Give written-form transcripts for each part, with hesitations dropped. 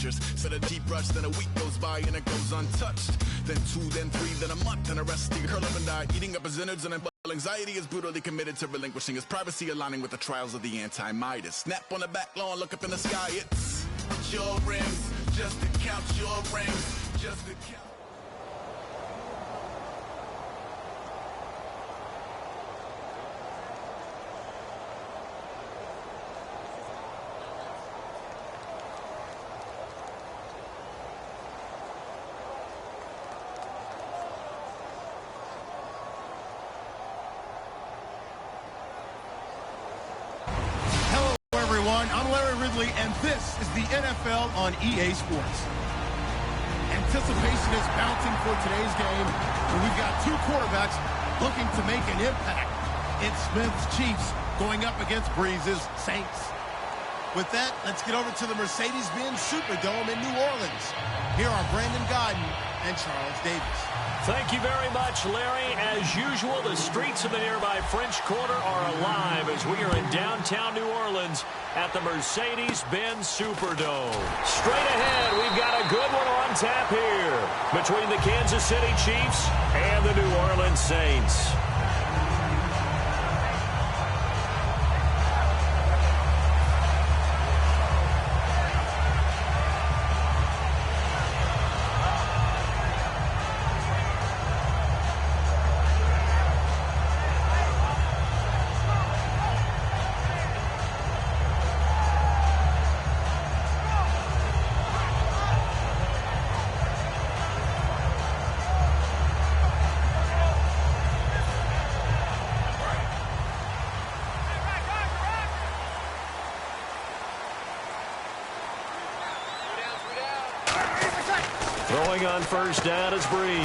bleachers. Set a deep rush, then a week goes by and it goes untouched. Then 2, then 3, then a month, and the rest of curl up and die, eating up his innards, and then anxiety is brutally committed to relinquishing his privacy, aligning with the trials of the anti-Midas. Snap on the back lawn, look up in the sky, it's your rings, just to count your rings, just to count. And this is the NFL on EA Sports. Anticipation is mounting for today's game, and we've got two quarterbacks looking to make an impact. It's Smith's Chiefs going up against Breeze's Saints. With that, let's get over to the Mercedes-Benz Superdome in New Orleans. Here are Brandon Godden and Charles Davis. Thank you very much, Larry. As usual, the streets of the nearby French Quarter are alive as we are in downtown New Orleans at the Mercedes-Benz Superdome. Straight ahead, we've got a good one on tap here between the Kansas City Chiefs and the New Orleans Saints. Throwing on first down is Breeze.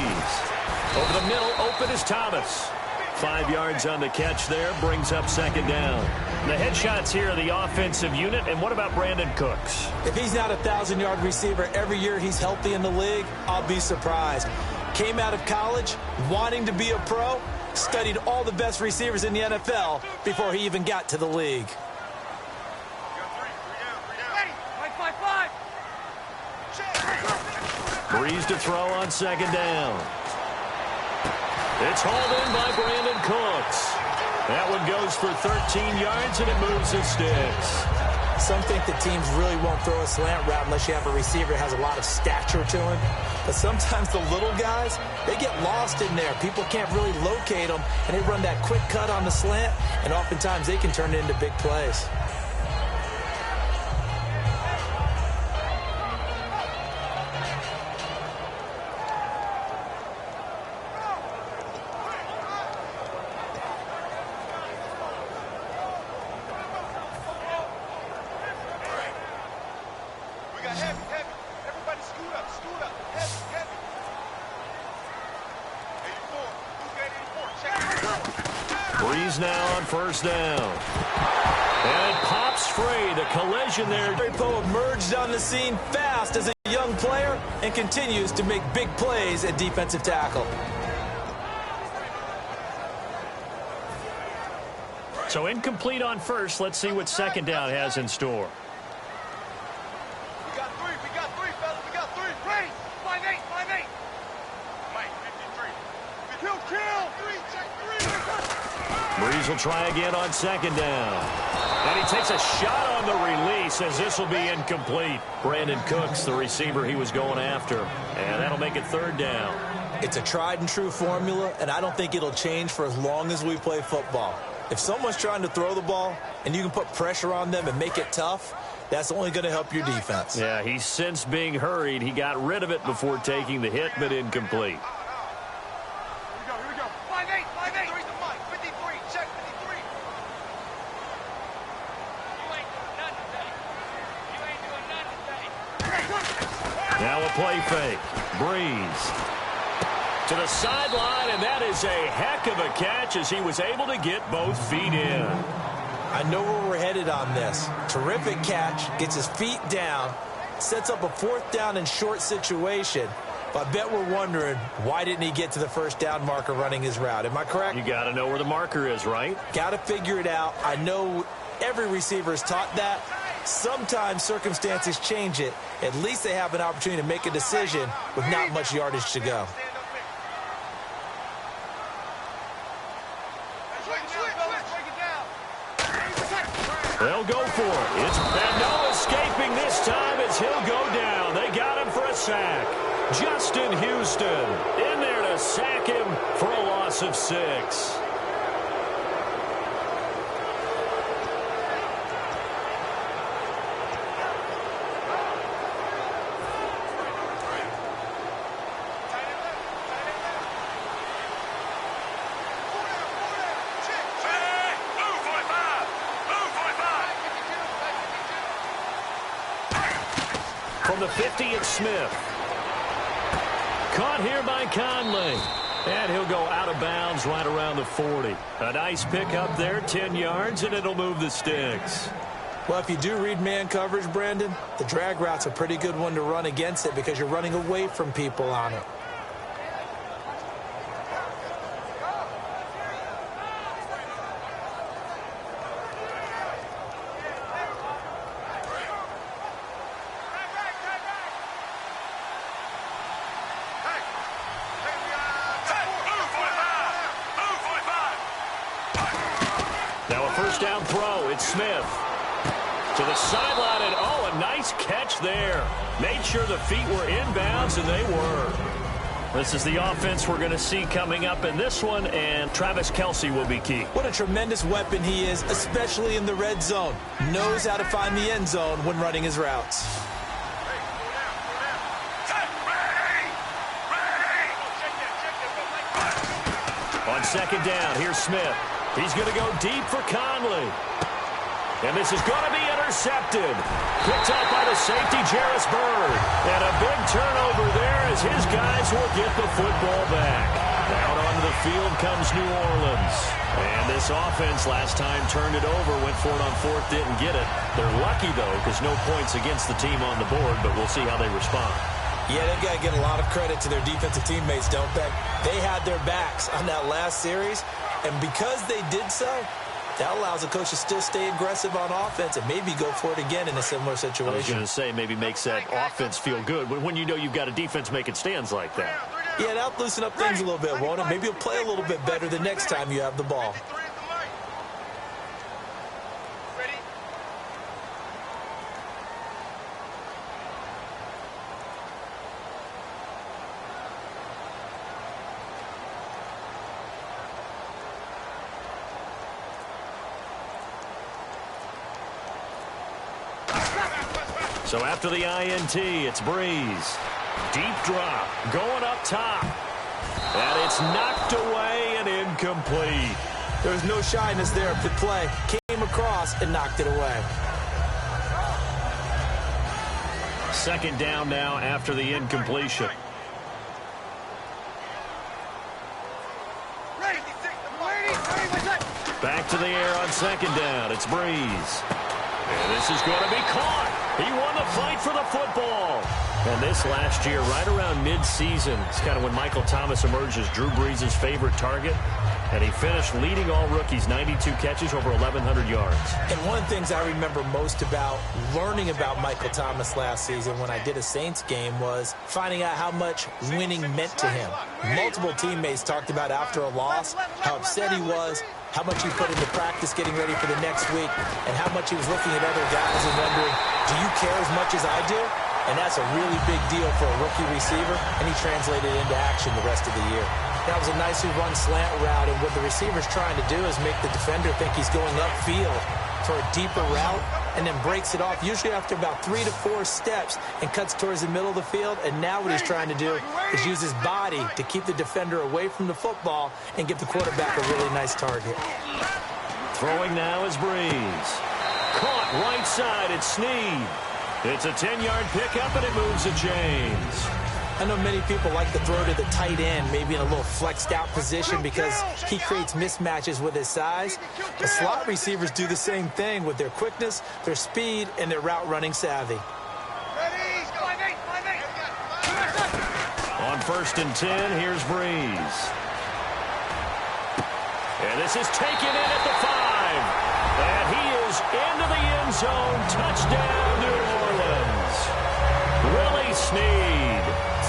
Over the middle, open is Thomas. 5 yards on the catch there, brings up second down. The headshots here are the offensive unit, and what about Brandon Cooks? If he's not a 1,000-yard receiver every year he's healthy in the league, I'll be surprised. Came out of college wanting to be a pro, studied all the best receivers in the NFL before he even got to the league. Breeze to throw on second down. It's hauled in by Brandon Cooks. That one goes for 13 yards, and it moves the sticks. Some think that teams really won't throw a slant route unless you have a receiver that has a lot of stature to him. But sometimes the little guys, they get lost in there. People can't really locate them, and they run that quick cut on the slant, and oftentimes they can turn it into big plays. Breeze now on first down. And it pops free. The collision there. Poe emerged on the scene fast as a young player and continues to make big plays at defensive tackle. So incomplete on first. Let's see what second down has in store. We got three, fellas. We got three. Breeze, 5'8", 5'8". Mike, 53. Kill. 3, check 3. Breeze will try again on second down. And he takes a shot on the release as this will be incomplete. Brandon Cooks, the receiver he was going after. And that'll make it third down. It's a tried and true formula, and I don't think it'll change for as long as we play football. If someone's trying to throw the ball and you can put pressure on them and make it tough, that's only going to help your defense. Yeah, he's since being hurried. He got rid of it before taking the hit, but incomplete. Here we go. 5'8", 5'8". 53, check 53. You ain't doing nothing today. Now a play fake. Breeze to the sideline, and that is a heck of a catch as he was able to get both feet in. I know where we're headed on this. Terrific catch, gets his feet down, sets up a fourth down and short situation. But I bet we're wondering, why didn't he get to the first down marker running his route? Am I correct? You got to know where the marker is, right? Got to figure it out. I know every receiver is taught that. Sometimes circumstances change it. At least they have an opportunity to make a decision with not much yardage to go. They'll go for it. And no escaping this time as he'll go down. They got him for a sack. Justin Houston in there to sack him for a loss of 6. From the 50, it's Smith. Caught here by Conley. And he'll go out of bounds right around the 40. A nice pickup there, 10 yards, and it'll move the sticks. Well, if you do read man coverage, Brandon, the drag route's a pretty good one to run against it because you're running away from people on it. First down throw, it's Smith. To the sideline, and oh, a nice catch there. Made sure the feet were inbounds, and they were. This is the offense we're going to see coming up in this one, and Travis Kelce will be key. What a tremendous weapon he is, especially in the red zone. Knows how to find the end zone when running his routes. On second down, here's Smith. He's going to go deep for Conley. And this is going to be intercepted. Picked up by the safety, Jarris Byrd. And a big turnover there as his guys will get the football back. Out onto the field comes New Orleans. And this offense last time turned it over, went for it on fourth, didn't get it. They're lucky, though, because no points against the team on the board, but we'll see how they respond. Yeah, they've got to get a lot of credit to their defensive teammates, don't they? They had their backs on that last series. And because they did so, that allows the coach to still stay aggressive on offense and maybe go for it again in a similar situation. I was going to say maybe makes that offense feel good, but when you know you've got a defense making stands like that. Yeah, that'll loosen up things a little bit, won't it? Maybe you'll play a little bit better the next time you have the ball. So after the INT, it's Breeze. Deep drop, going up top. And it's knocked away and incomplete. There was no shyness there at the play. Came across and knocked it away. Second down now after the incompletion. Back to the air on second down. It's Breeze. And this is going to be caught. He won the fight for the football. And this last year, right around mid-season, it's kind of when Michael Thomas emerged as Drew Brees' favorite target. And he finished leading all rookies, 92 catches, over 1,100 yards. And one of the things I remember most about learning about Michael Thomas last season when I did a Saints game was finding out how much winning meant to him. Multiple teammates talked about after a loss how upset he was, how much he put into practice getting ready for the next week, and how much he was looking at other guys and wondering, do you care as much as I do? And that's a really big deal for a rookie receiver, and he translated into action the rest of the year. That was a nicely run slant route, and what the receiver's trying to do is make the defender think he's going upfield for a deeper route, and then breaks it off, usually after about 3 to 4 steps, and cuts towards the middle of the field. And now what he's trying to do is use his body to keep the defender away from the football and give the quarterback a really nice target. Throwing now is Breeze. Caught right side, it's Snead. It's a 10-yard pickup, and it moves the chains. I know many people like to throw to the tight end, maybe in a little flexed out position because he creates mismatches with his size. The slot receivers do the same thing with their quickness, their speed, and their route running savvy. On 1st and 10, here's Breeze. And this is taken in at the 5. And he is into the end zone. Touchdown, New Orleans. Willie Snead,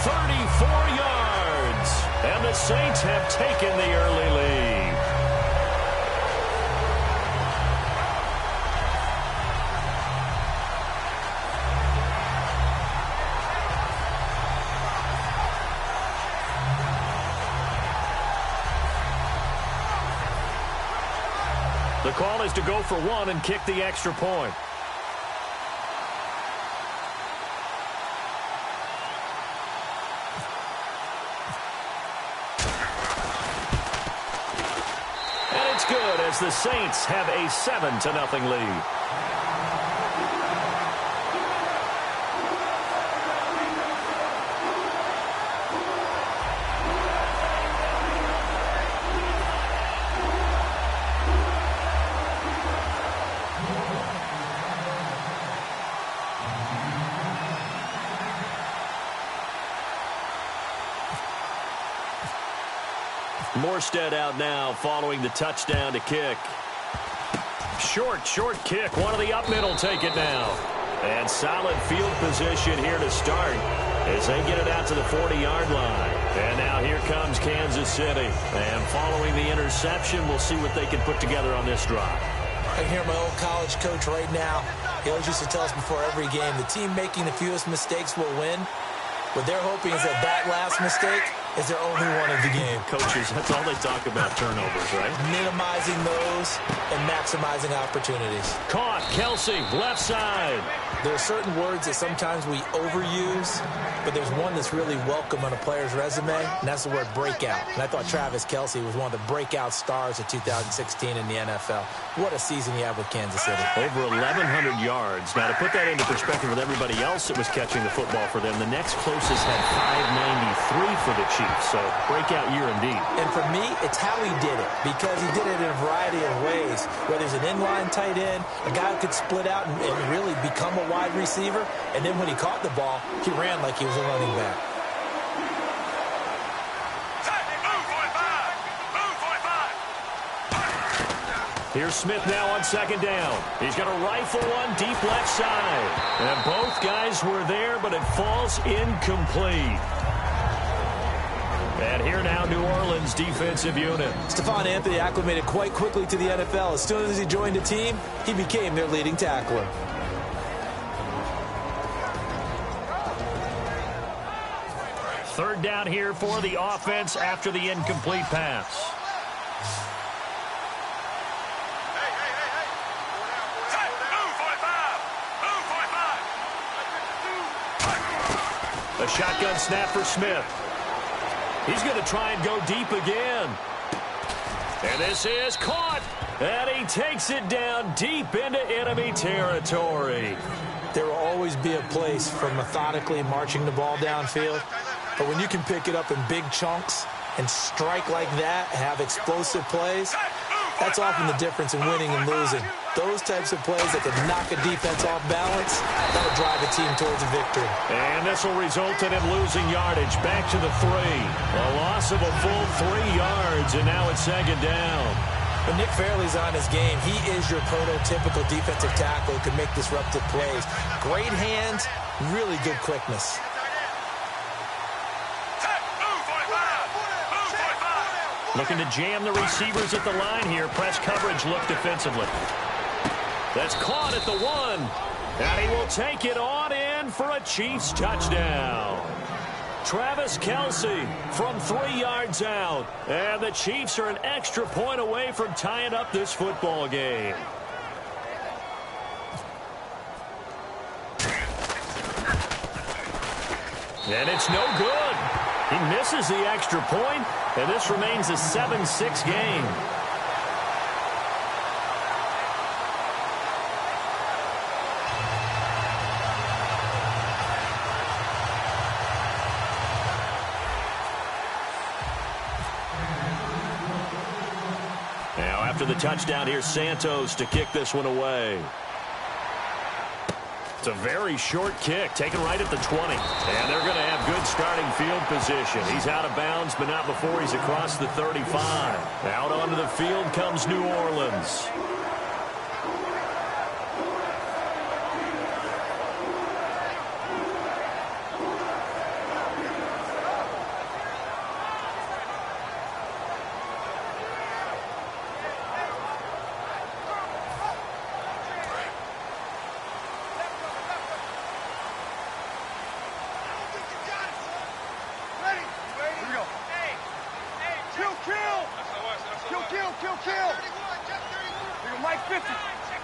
34 yards. And the Saints have taken the early lead. The call is to go for one and kick the extra point. And it's good as the Saints have a 7-0 lead. Morstead out now following the touchdown to kick. Short kick. One of the up middle take it now. And solid field position here to start as they get it out to the 40-yard line. And now here comes Kansas City. And following the interception, we'll see what they can put together on this drive. I can hear my old college coach right now. He always used to tell us before every game, the team making the fewest mistakes will win. What they're hoping is that last mistake is their only one of the game. Coaches, that's all they talk about, turnovers, right? Minimizing those and maximizing opportunities. Caught, Kelsey, left side. There are certain words that sometimes we overuse, but there's one that's really welcome on a player's resume, and that's the word breakout. And I thought Travis Kelsey was one of the breakout stars of 2016 in the NFL. What a season he had with Kansas City. Over 1,100 yards. Now, to put that into perspective with everybody else that was catching the football for them, the next closest had 593 for the Chiefs. So, breakout year indeed. And for me, it's how he did it, because he did it in a variety of ways, whether he's an inline tight end, a guy who could split out and really become a wide receiver, and then when he caught the ball, he ran like he was a running back. Here's Smith now on second down. He's going to rifle one deep left side. And both guys were there, but it falls incomplete. And here now, New Orleans defensive unit. Stephon Anthony acclimated quite quickly to the NFL. As soon as he joined the team, he became their leading tackler. Third down here for the offense after the incomplete pass. A shotgun snap for Smith. He's going to try and go deep again. And this is caught. And he takes it down deep into enemy territory. There will always be a place for methodically marching the ball downfield. But when you can pick it up in big chunks and strike like that, have explosive plays, that's often the difference in winning and losing. Those types of plays that can knock a defense off balance, that'll drive a team towards a victory. And this will result in him losing yardage. Back to the 3. A loss of a full 3 yards, and now it's second down. When Nick Fairley's on his game, he is your prototypical defensive tackle who can make disruptive plays. Great hands, really good quickness. Looking to jam the receivers at the line here. Press coverage look defensively. That's caught at the 1. And he will take it on in for a Chiefs touchdown. Travis Kelsey from 3 yards out. And the Chiefs are an extra point away from tying up this football game. And it's no good. He misses the extra point, and this remains a 7-6 game. Now, after the touchdown, here's Santos to kick this one away. It's a very short kick, taken right at the 20. And they're going to have good starting field position. He's out of bounds, but not before he's across the 35. Out onto the field comes New Orleans.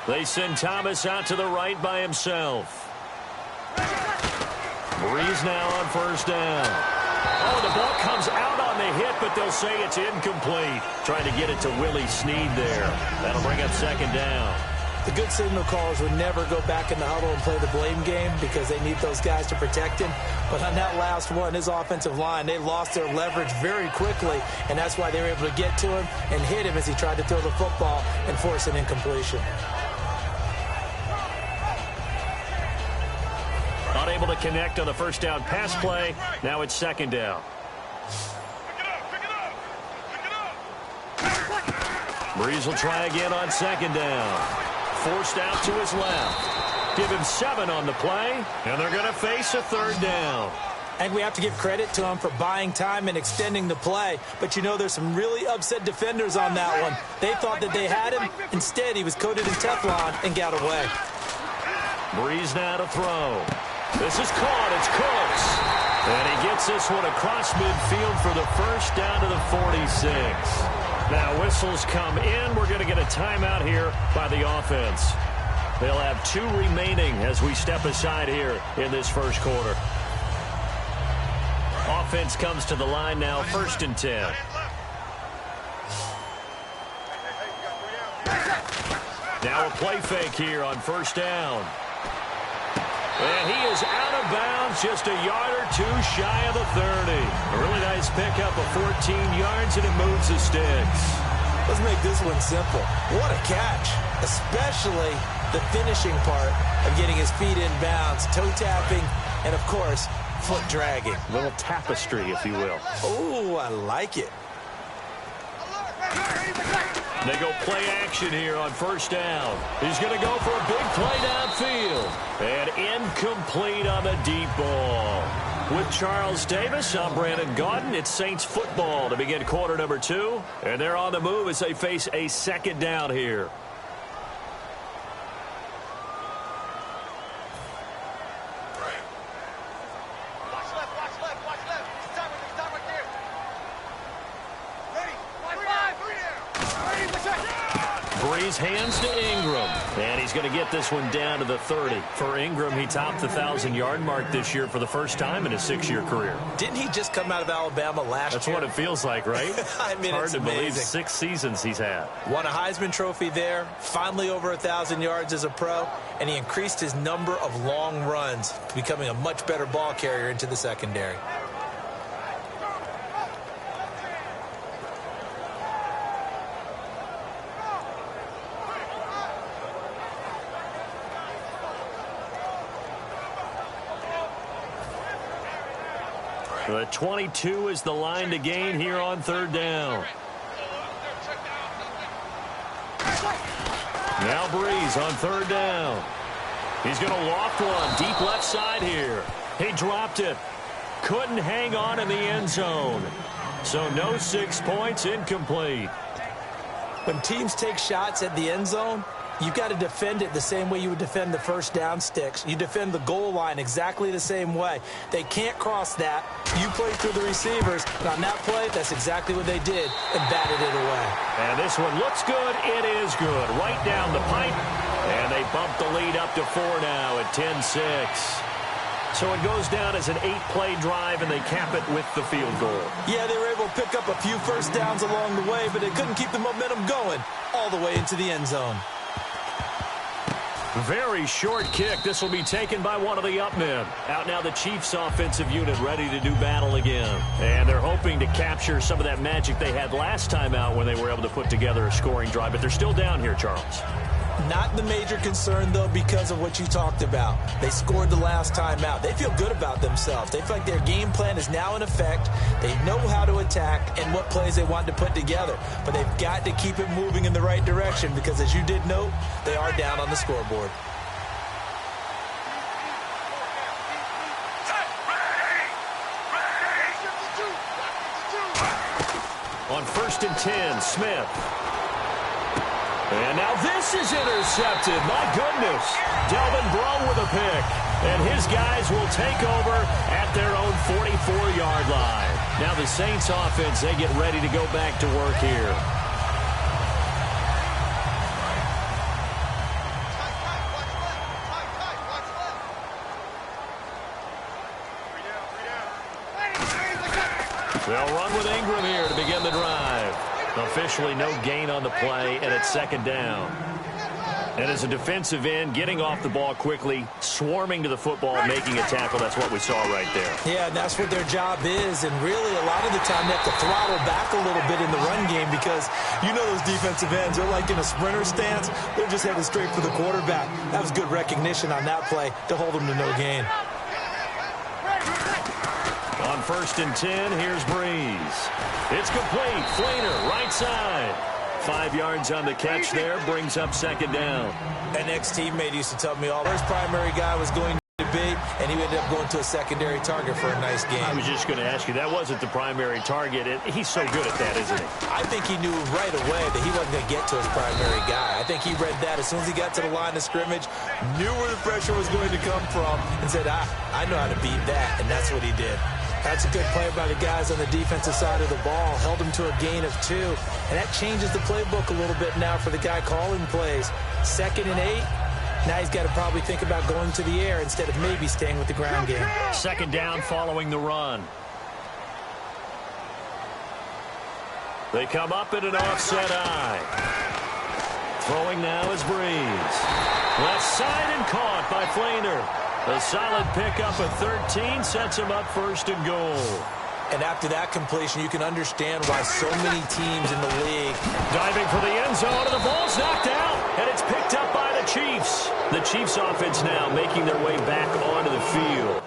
They send Thomas out to the right by himself. Breeze now on first down. Oh, the ball comes out on the hit, but they'll say it's incomplete. Trying to get it to Willie Snead there. That'll bring up second down. The good signal callers would never go back in the huddle and play the blame game because they need those guys to protect him. But on that last one, his offensive line, they lost their leverage very quickly, and that's why they were able to get to him and hit him as he tried to throw the football and force an incompletion. Unable to connect on the first down pass play. Now it's second down. Breeze will try again on second down. Forced out to his left. Give him 7 on the play, and they're going to face a third down. And we have to give credit to him for buying time and extending the play. But, you know, there's some really upset defenders on that one. They thought that they had him. Instead, he was coated in Teflon and got away. Breeze now to throw. This is caught. It's Cooks. And he gets this one across midfield for the first down to the 46. Now whistles come in. We're going to get a timeout here by the offense. They'll have 2 remaining as we step aside here in this first quarter. Offense comes to the line now, 1st and 10. Now a play fake here on first down. And he is out of bounds, just a yard or 2 shy of the 30. A really nice pickup of 14 yards, and it moves the sticks. Let's make this one simple. What a catch, especially the finishing part of getting his feet in bounds, toe tapping, and, of course, foot dragging. A little tapestry, if you will. Oh, I like it. They go play action here on first down. He's going to go for a big play downfield. And incomplete on the deep ball. With Charles Davis, I'm Brandon Gaudin. It's Saints football to begin quarter number 2. And they're on the move as they face a second down here. Breeze hands to Ingram, and he's going to get this one down to the 30. For Ingram, he topped the 1,000-yard mark this year for the first time in his 6-year career. Didn't he just come out of Alabama last year? That's what it feels like, right? I mean, it's hard to believe 6 seasons he's had. Won a Heisman Trophy there, finally over 1,000 yards as a pro, and he increased his number of long runs, becoming a much better ball carrier into the secondary. The 22 is the line to gain here on third down. Now Breeze on third down. He's going to loft one deep left side here. He dropped it. Couldn't hang on in the end zone. So no 6 points, incomplete. When teams take shots at the end zone, you've got to defend it the same way you would defend the first down sticks. You defend the goal line exactly the same way. They can't cross that. You play through the receivers, and on that play, that's exactly what they did and batted it away. And this one looks good. It is good. Right down the pipe, and they bump the lead up to 4 now at 10-6. So it goes down as an 8-play drive, and they cap it with the field goal. Yeah, they were able to pick up a few first downs along the way, but they couldn't keep the momentum going all the way into the end zone. Very short kick. This will be taken by one of the up men. Out now the Chiefs offensive unit ready to do battle again. And they're hoping to capture some of that magic they had last time out when they were able to put together a scoring drive. But they're still down here, Charles. Not the major concern, though, because of what you talked about. They scored the last time out. They feel good about themselves. They feel like their game plan is now in effect. They know how to attack and what plays they want to put together. But they've got to keep it moving in the right direction because, as you did note, they are down on the scoreboard. On 1st and 10, Smith. And now this is intercepted. My goodness. Delvin Breaux with a pick. And his guys will take over at their own 44-yard line. Now the Saints offense, they get ready to go back to work here. They'll run with Ingram here to begin the drive. Officially no gain on the play, and it's second down. And as a defensive end, getting off the ball quickly, swarming to the football, making a tackle, that's what we saw right there. Yeah, and that's what their job is. And really, a lot of the time, they have to throttle back a little bit in the run game because you know those defensive ends, they're like in a sprinter stance. They're just headed straight for the quarterback. That was good recognition on that play to hold them to no gain. On 1st and 10, here's Breeze. It's complete. Flainer, right side. 5 yards on the catch there, brings up second down. An ex-teammate used to tell me all his primary guy was going to be, and he ended up going to a secondary target for a nice game. I was just going to ask you, that wasn't the primary target. He's so good at that, isn't he? I think he knew right away that he wasn't going to get to his primary guy. I think he read that as soon as he got to the line of scrimmage, knew where the pressure was going to come from, and said, I know how to beat that, and that's what he did. That's a good play by the guys on the defensive side of the ball. Held him to a gain of 2. And that changes the playbook a little bit now for the guy calling plays. 2nd and 8. Now he's got to probably think about going to the air instead of maybe staying with the ground game. Second down following the run. They come up in an offset eye. Throwing now is Breeze. Left side and caught by Flainer. A solid pickup of 13 sets him up 1st and goal. And after that completion, you can understand why so many teams in the league. Diving for the end zone, and the ball's knocked out, and it's picked up by the Chiefs. The Chiefs offense now making their way back onto the field.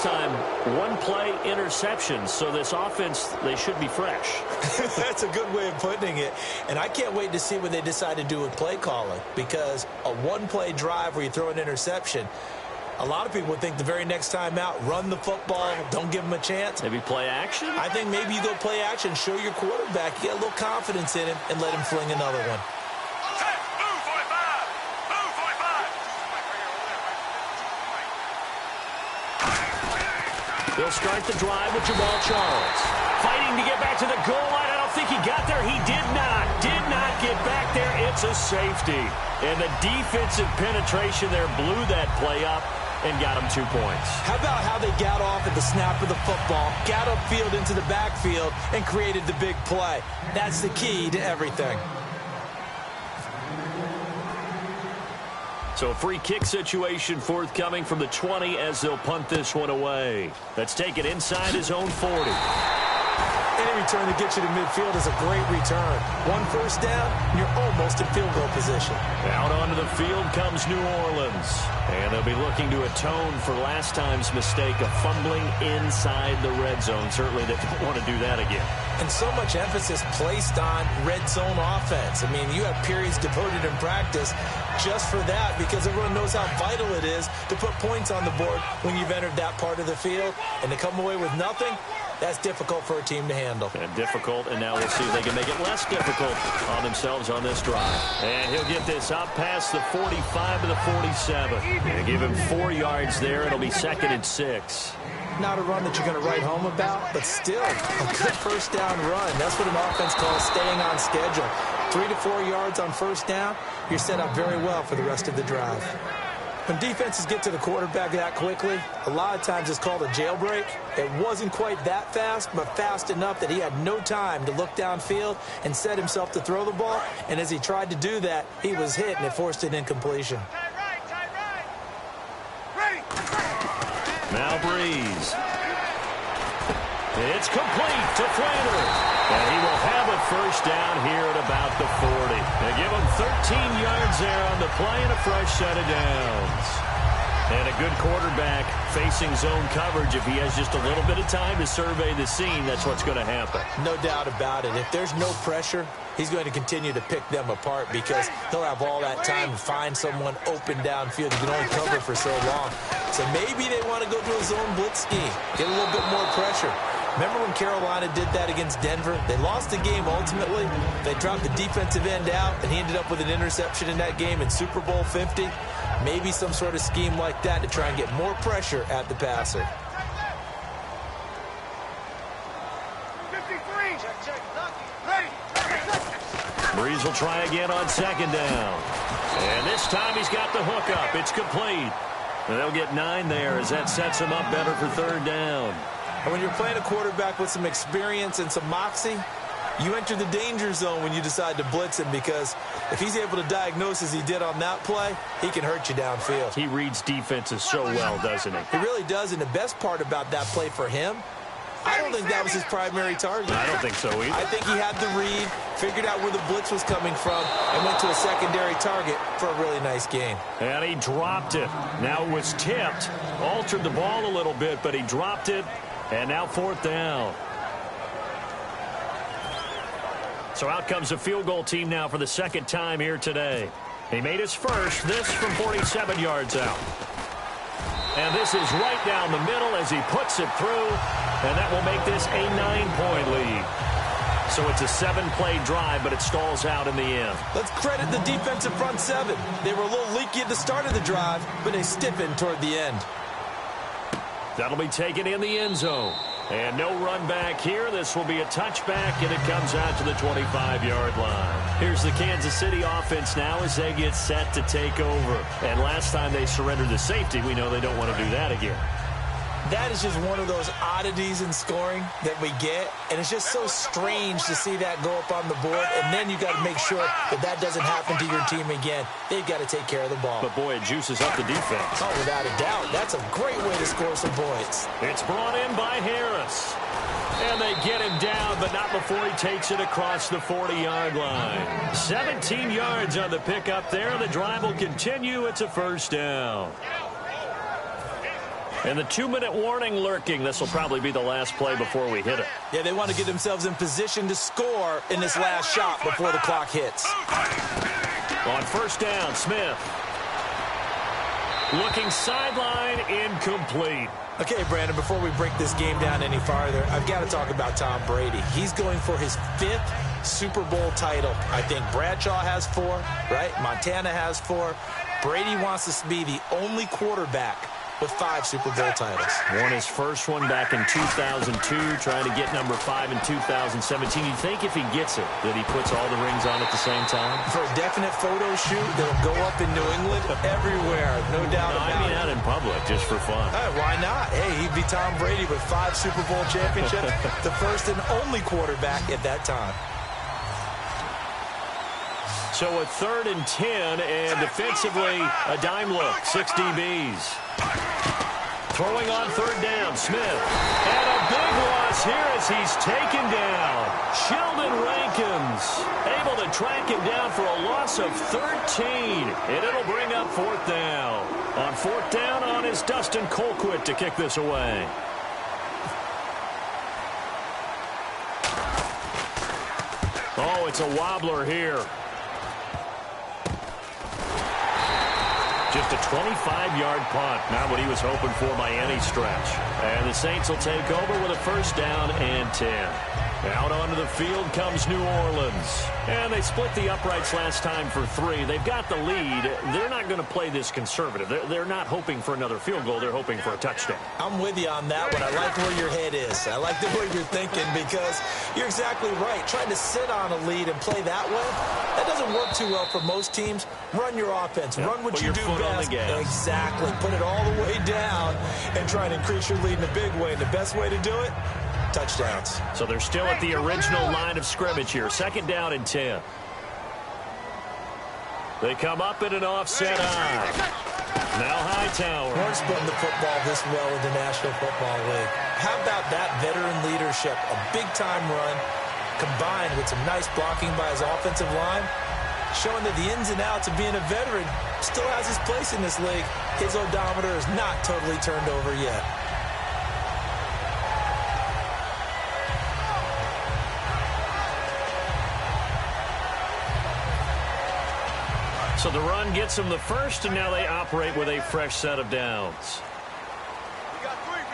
Time, 1 play interception, so this offense, they should be fresh. That's a good way of putting it. And I can't wait to see what they decide to do with play calling, because a 1-play drive where you throw an interception, a lot of people would think the very next time out, run the football, don't give them a chance. Maybe play action? I think maybe you go play action, show your quarterback, get a little confidence in him, and let him fling another one. They'll start the drive with Jamal Charles. Fighting to get back to the goal line. I don't think he got there. He did not get back there. It's a safety. And the defensive penetration there blew that play up and got him 2 points. How about how they got off at the snap of the football, got upfield into the backfield, and created the big play? That's the key to everything. So a free kick situation forthcoming from the 20 as they'll punt this one away. Let's take it inside his own 40. Any return to get you to midfield is a great return. 1 first down, you're almost in field goal position. Out onto the field comes New Orleans. And they'll be looking to atone for last time's mistake of fumbling inside the red zone. Certainly they don't want to do that again. And so much emphasis placed on red zone offense. I mean, you have periods devoted in practice just for that, because everyone knows how vital it is to put points on the board when you've entered that part of the field. And to come away with nothing, that's difficult for a team to handle. And difficult, and now we'll see if they can make it less difficult on themselves on this drive. And he'll get this up past the 45 to the 47. And give him 4 yards there. It'll be 2nd and 6. Not a run that you're going to write home about, but still a good first down run. That's what an offense calls staying on schedule. 3 to 4 yards on first down, you're set up very well for the rest of the drive. When defenses get to the quarterback that quickly, a lot of times it's called a jailbreak. It wasn't quite that fast, but fast enough that he had no time to look downfield and set himself to throw the ball. And as he tried to do that, he was hit, and it forced an incompletion. Now Breeze. It's complete to Flainer. And he will have a first down here at about the 40. They give him 13 yards there on the play and a fresh set of downs. And a good quarterback facing zone coverage. If he has just a little bit of time to survey the scene, that's what's going to happen. No doubt about it. If there's no pressure, he's going to continue to pick them apart because he'll have all that time to find someone open downfield. He can only cover for so long. So maybe they want to go to a zone blitz scheme, get a little bit more pressure. Remember when Carolina did that against Denver? They lost the game ultimately. They dropped the defensive end out, and he ended up with an interception in that game in Super Bowl 50. Maybe some sort of scheme like that to try and get more pressure at the passer. 53. Check. Ready. Breeze will try again on second down. And this time he's got the hook up. It's complete. And they'll get 9 there as that sets him up better for third down. And when you're playing a quarterback with some experience and some moxie, you enter the danger zone when you decide to blitz him because if he's able to diagnose as he did on that play, he can hurt you downfield. He reads defenses so well, doesn't he? He really does, and the best part about that play for him, I don't think that was his primary target. I don't think so either. I think he had the read, figured out where the blitz was coming from, and went to a secondary target for a really nice gain. And he dropped it. Now it was tipped, altered the ball a little bit, but he dropped it, and now fourth down. So out comes the field goal team now for the second time here today. He made his first, this from 47 yards out. And this is right down the middle as he puts it through, and that will make this a 9-point lead. So it's a 7-play drive, but it stalls out in the end. Let's credit the defensive front seven. They were a little leaky at the start of the drive, but they stiffened toward the end. That'll be taken in the end zone. And no run back here. This will be a touchback, and it comes out to the 25-yard line. Here's the Kansas City offense now as they get set to take over. And last time they surrendered the safety, we know they don't want to do that again. That is just one of those oddities in scoring that we get, and it's just so strange to see that go up on the board, and then you got to make sure that that doesn't happen to your team again. They've got to take care of the ball. But, boy, it juices up the defense. Oh, without a doubt. That's a great way to score some points. It's brought in by Harris. And they get him down, but not before he takes it across the 40-yard line. 17 yards on the pickup there. The drive will continue. It's a first down. And the 2-minute warning lurking. This will probably be the last play before we hit it. Yeah, they want to get themselves in position to score in this last shot before the clock hits. On first down, Smith. Looking sideline, incomplete. Okay, Brandon, before we break this game down any farther, I've got to talk about Tom Brady. He's going for his 5th Super Bowl title. I think Bradshaw has 4, right? Montana has 4. Brady wants to be the only quarterback with 5 Super Bowl titles. Won his first one back in 2002, trying to get number 5 in 2017. You think if he gets it, that he puts all the rings on at the same time? For a definite photo shoot that'll go up in New England everywhere, no doubt about it. I mean out in public, just for fun. Why not? Hey, he'd be Tom Brady with 5 Super Bowl championships, the first and only quarterback at that time. So a 3rd and 10, and defensively, a dime look, 6 DBs. Throwing on 3rd down, Smith. And a big loss here as he's taken down. Sheldon Rankins able to track him down for a loss of 13. And it'll bring up 4th down. On 4th down on is Dustin Colquitt to kick this away. Oh, it's a wobbler here. Just a 25-yard punt. Not what he was hoping for by any stretch. And the Saints will take over with a first down and 10. Out onto the field comes New Orleans. And they split the uprights last time for 3. They've got the lead. They're not going to play this conservative. They're not hoping for another field goal. They're hoping for a touchdown. I'm with you on that one. I like where your head is. I like the way you're thinking because you're exactly right. Trying to sit on a lead and play that way, that doesn't work too well for most teams. Run your offense. Yep. Run what you do Put your foot on best. the gas. Exactly. Put it all the way down and try and increase your lead in a big way. And the best way to do it, touchdowns. So they're still at the original line of scrimmage here. 2nd down and 10. They come up in an offset eye. Now Hightower. We're splitting the football this well in the National Football League. How about that veteran leadership? A big-time run combined with some nice blocking by his offensive line. showing that the ins and outs of being a veteran still has his place in this league. His odometer is not totally turned over yet. So the run gets them the first, and now they operate with a fresh set of downs. We got three,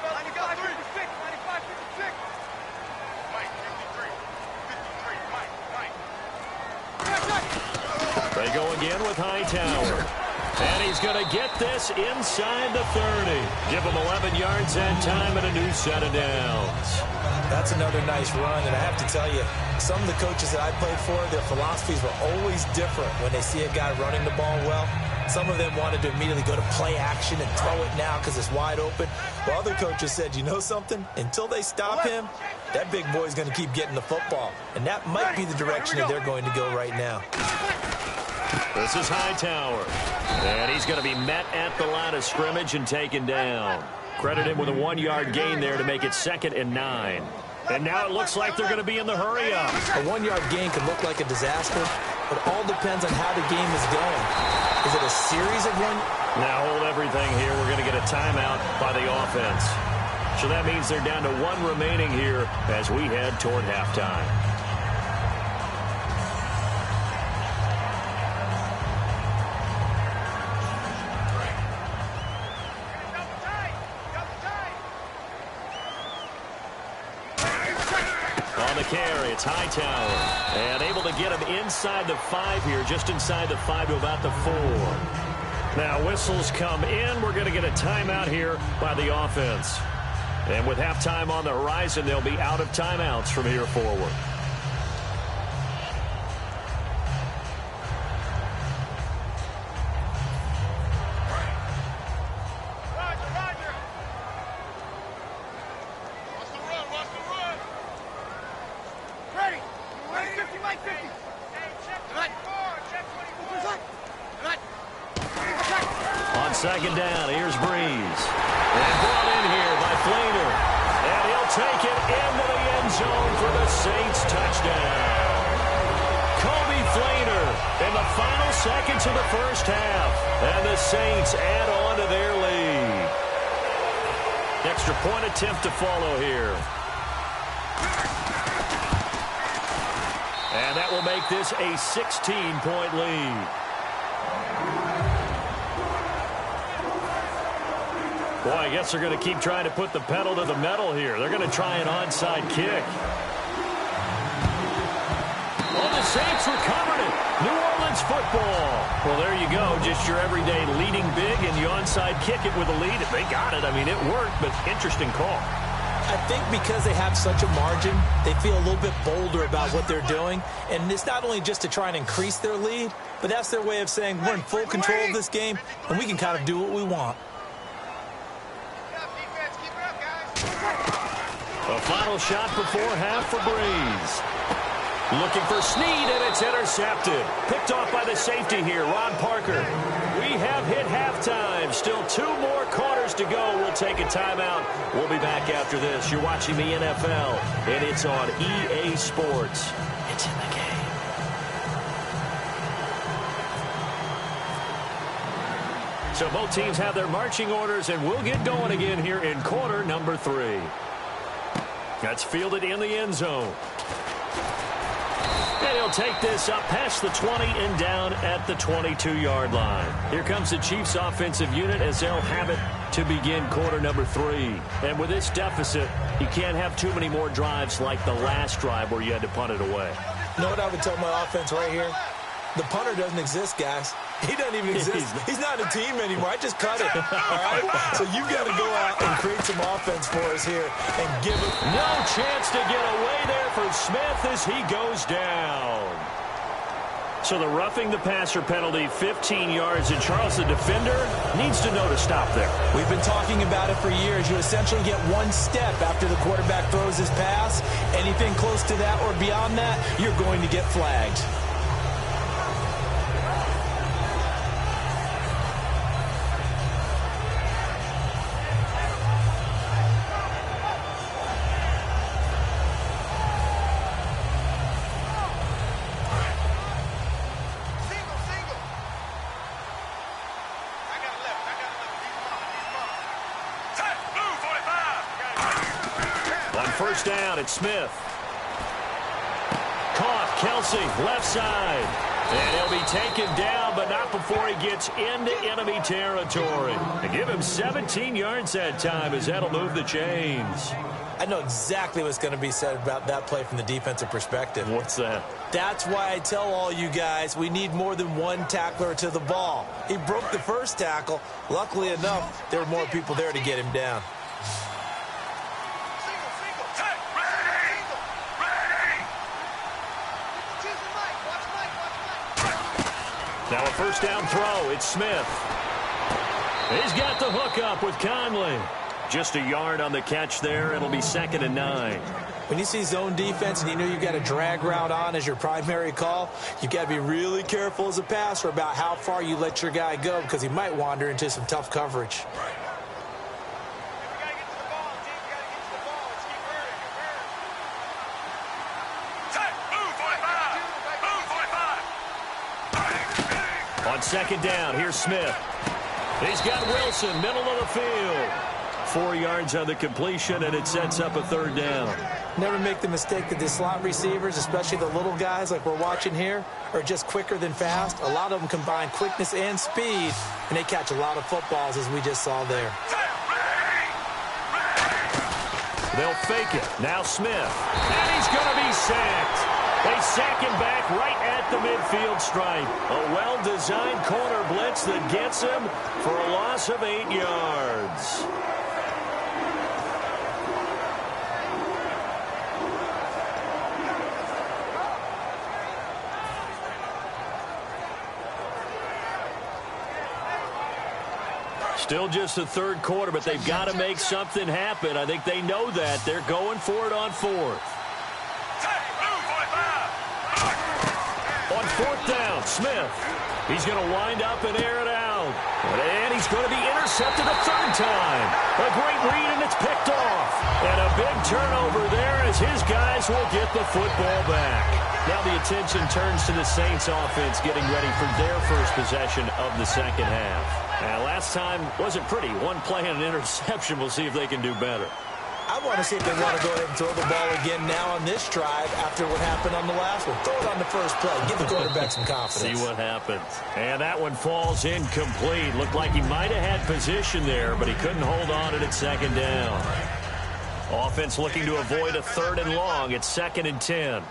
fellas. We got three. 95, 56. Mike, 53, Mike. They go again with Hightower. And he's going to get this inside the 30. Give him 11 yards that time and a new set of downs. That's another nice run, and I have to tell you, some of the coaches that I played for, their philosophies were always different when they see a guy running the ball well. Some of them wanted to immediately go to play action and throw it now because it's wide open. While other coaches said, you know something? Until they stop him, that big boy's going to keep getting the football. And that might be the direction that they're going to go right now. This is Hightower. And he's going to be met at the line of scrimmage and taken down. Credit him with a 1-yard gain there to make it 2nd and 9. And now it looks like they're going to be in the hurry-up. A 1-yard gain can look like a disaster, but all depends on how the game is going. Is it a series of one? Now hold everything here. We're going to get a timeout by the offense. So that means they're down to 1 remaining here as we head toward halftime. Carry. It's Hightower. And able to get him inside the 5 here, just inside the 5 to about the 4. Now whistles come in. We're going to get a timeout here by the offense. And with halftime on the horizon, they'll be out of timeouts from here forward. Second down, here's Breeze. And brought in here by Flater. And he'll take it into the end zone for the Saints touchdown. Kobe Flater in the final seconds of the first half. And the Saints add on to their lead. Extra point attempt to follow here. And that will make this a 16-point lead. Boy, I guess they're going to keep trying to put the pedal to the metal here. They're going to try an onside kick. Oh, the Saints recovered it. New Orleans football. Well, there you go. Just your everyday leading big, and you onside kick it with a lead. If they got it, I mean, it worked, but interesting call. I think because they have such a margin, they feel a little bit bolder about what they're doing. And it's not only just to try and increase their lead, but that's their way of saying we're in full control of this game, and we can kind of do what we want. A final shot before half for Breeze. Looking for Snead, and it's intercepted. Picked off by the safety here, Ron Parker. We have hit halftime. Still 2 more quarters to go. We'll take a timeout. We'll be back after this. You're watching the NFL, and it's on EA Sports. It's in the game. So both teams have their marching orders, and we'll get going again here in quarter number 3. That's fielded in the end zone. And he'll take this up past the 20 and down at the 22-yard line. Here comes the Chiefs offensive unit as they'll have it to begin quarter number 3. And with this deficit, you can't have too many more drives like the last drive where you had to punt it away. You know what I would tell my offense right here? The punter doesn't exist, guys. He doesn't even exist. He's not a team anymore. I just cut it. All right? So you've got to go out and create some offense for us here and give it. No chance to get away there for Smith as he goes down. So the roughing the passer penalty, 15 yards, and Charles, the defender, needs to know to stop there. We've been talking about it for years. You essentially get 1 step after the quarterback throws his pass. Anything close to that or beyond that, you're going to get flagged. first down. It's Smith. Caught. Kelsey, left side. And he'll be taken down, but not before he gets into enemy territory. And give him 17 yards that time, as that'll move the chains. I know exactly what's going to be said about that play from the defensive perspective. What's that? That's why I tell all you guys we need more than one tackler to the ball. He broke the first tackle. Luckily enough, there were more people there to get him down. Now a first down throw. It's Smith. He's got the hook up with Conley. Just a yard on the catch there. It'll be 2nd and 9. When you see zone defense and you know you've got a drag route on as your primary call, you've got to be really careful as a passer about how far you let your guy go because he might wander into some tough coverage. On 2nd down, here's Smith. He's got Wilson, middle of the field. 4 yards on the completion, and it sets up a 3rd down. Never make the mistake that the slot receivers, especially the little guys like we're watching here, are just quicker than fast. A lot of them combine quickness and speed, and they catch a lot of footballs, as we just saw there. They'll fake it. Now Smith. And he's going to be sacked. They sack him back right at the midfield stripe. A well-designed corner blitz that gets him for a loss of 8 yards. Still just the 3rd quarter, but they've got to make something happen. I think they know that. They're going for it on 4th. On 4th down, Smith. He's going to wind up and air it out. And he's going to be intercepted a 3rd time. A great read, and it's picked off. And a big turnover there as his guys will get the football back. Now the attention turns to the Saints offense getting ready for their first possession of the 2nd half. Now, last time wasn't pretty. One play and an interception. We'll see if they can do better. I want to see if they want to go ahead and throw the ball again now on this drive after what happened on the last one. Throw it on the first play. Give the quarterback some confidence. See what happens. And that one falls incomplete. Looked like he might have had position there, but he couldn't hold on to it at 2nd down. Offense looking to avoid a 3rd and long. It's 2nd and 10.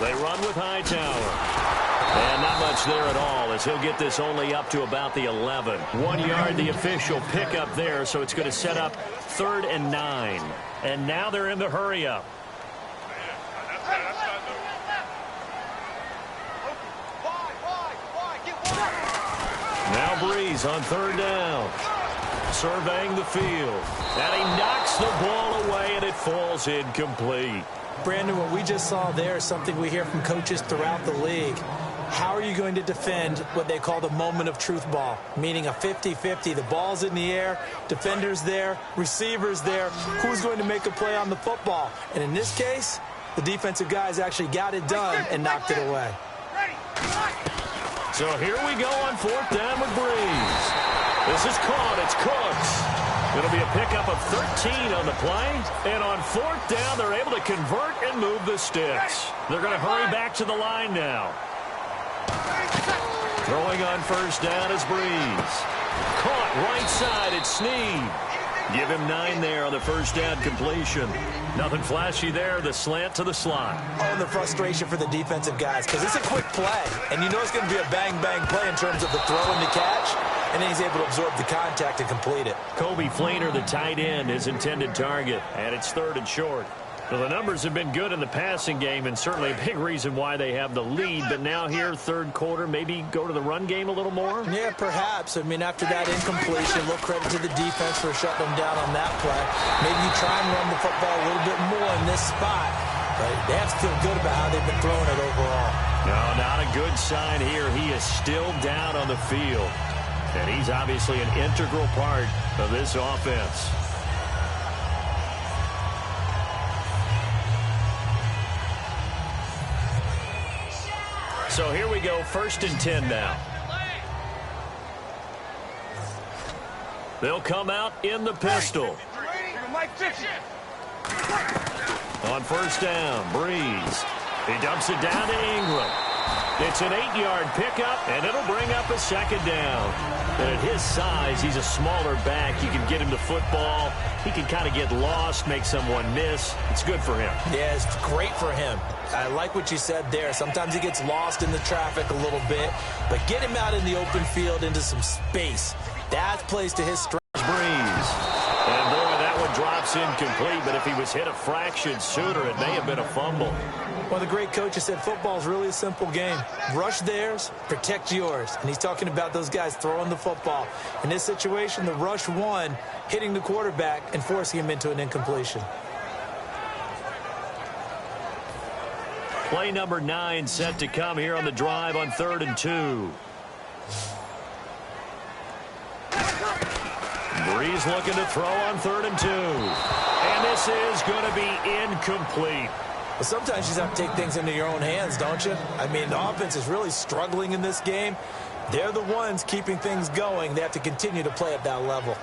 They run with Hightower. And not much there at all as he'll get this only up to about the 11. 1 yard, the official pickup there, so it's going to set up 3rd and 9. And now they're in the hurry-up. Now Breeze on 3rd down. Surveying the field. And he knocks the ball away, and it falls incomplete. Brandon, what we just saw there is something we hear from coaches throughout the league. How are you going to defend what they call the moment of truth ball, meaning a 50-50? The ball's in the air, defenders there, receivers there. Who's going to make a play on the football? And in this case, the defensive guys actually got it done and knocked it away. So here we go on 4th down with Breeze. This is caught. It's Cooks. It'll be a pickup of 13 on the play. And on 4th down, they're able to convert and move the sticks. They're going to hurry back to the line now. Throwing on 1st down is Breeze. Caught right side. It's Snead. Give him 9 there on the 1st down completion. Nothing flashy there. The slant to the slot. Oh, and the frustration for the defensive guys because it's a quick play. And you know it's going to be a bang-bang play in terms of the throw and the catch. And then he's able to absorb the contact and complete it. Kobe Fleener, the tight end, his intended target. And it's 3rd and short. Well, the numbers have been good in the passing game and certainly a big reason why they have the lead. But now here, 3rd quarter, maybe go to the run game a little more? Yeah, perhaps. I mean, after that incompletion, a little credit to the defense for shutting them down on that play. Maybe you try and run the football a little bit more in this spot. But they have to feel good about how they've been throwing it overall. No, not a good sign here. He is still down on the field. And he's obviously an integral part of this offense. So here we go, 1st and 10 now. They'll come out in the pistol. Mike, fix it. On first down, Breeze. He dumps it down to Ingram. It's an 8-yard pickup, and it'll bring up a second down. And at his size, he's a smaller back. You can get him to football. He can kind of get lost, make someone miss. It's good for him. Yeah, it's great for him. I like what you said there. Sometimes he gets lost in the traffic a little bit, but get him out in the open field into some space. That plays to his strength. Breeze. And boy, that one drops incomplete, but if he was hit a fraction sooner, it may have been a fumble. One of the great coaches said football is really a simple game. Rush theirs, protect yours. And he's talking about those guys throwing the football. In this situation, the rush won, hitting the quarterback and forcing him into an incompletion. Play number 9 set to come here on the drive on 3rd and 2. Breeze looking to throw on 3rd and 2. And this is going to be incomplete. But sometimes you just have to take things into your own hands, don't you? I mean, the offense is really struggling in this game. They're the ones keeping things going. They have to continue to play at that level.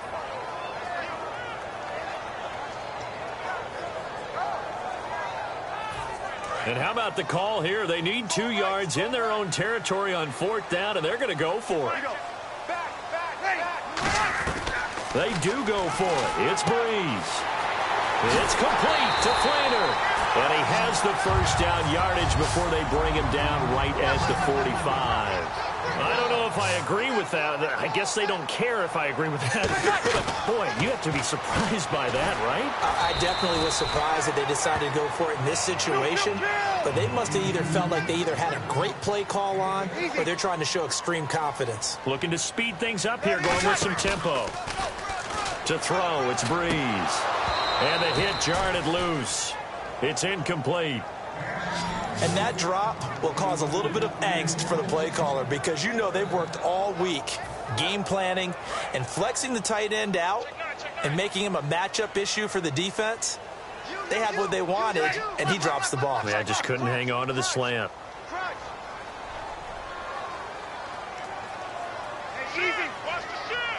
And how about the call here? They need 2 yards in their own territory on 4th down, and they're going to go for it. They do go for it. It's Breeze. It's complete to Flainer. And he has the first down yardage before they bring him down right at the 45. I don't know if I agree with that. I guess they don't care if I agree with that. But, boy, you have to be surprised by that, right? I definitely was surprised that they decided to go for it in this situation. But they must have either felt like they either had a great play call on or they're trying to show extreme confidence. Looking to speed things up here, going with some tempo. To throw, it's Breeze. And the hit jarred it loose. It's incomplete. And that drop will cause a little bit of angst for the play caller because you know they've worked all week game planning and flexing the tight end out and making him a matchup issue for the defense. They had what they wanted, and he drops the ball. Yeah, just couldn't hang on to the slant.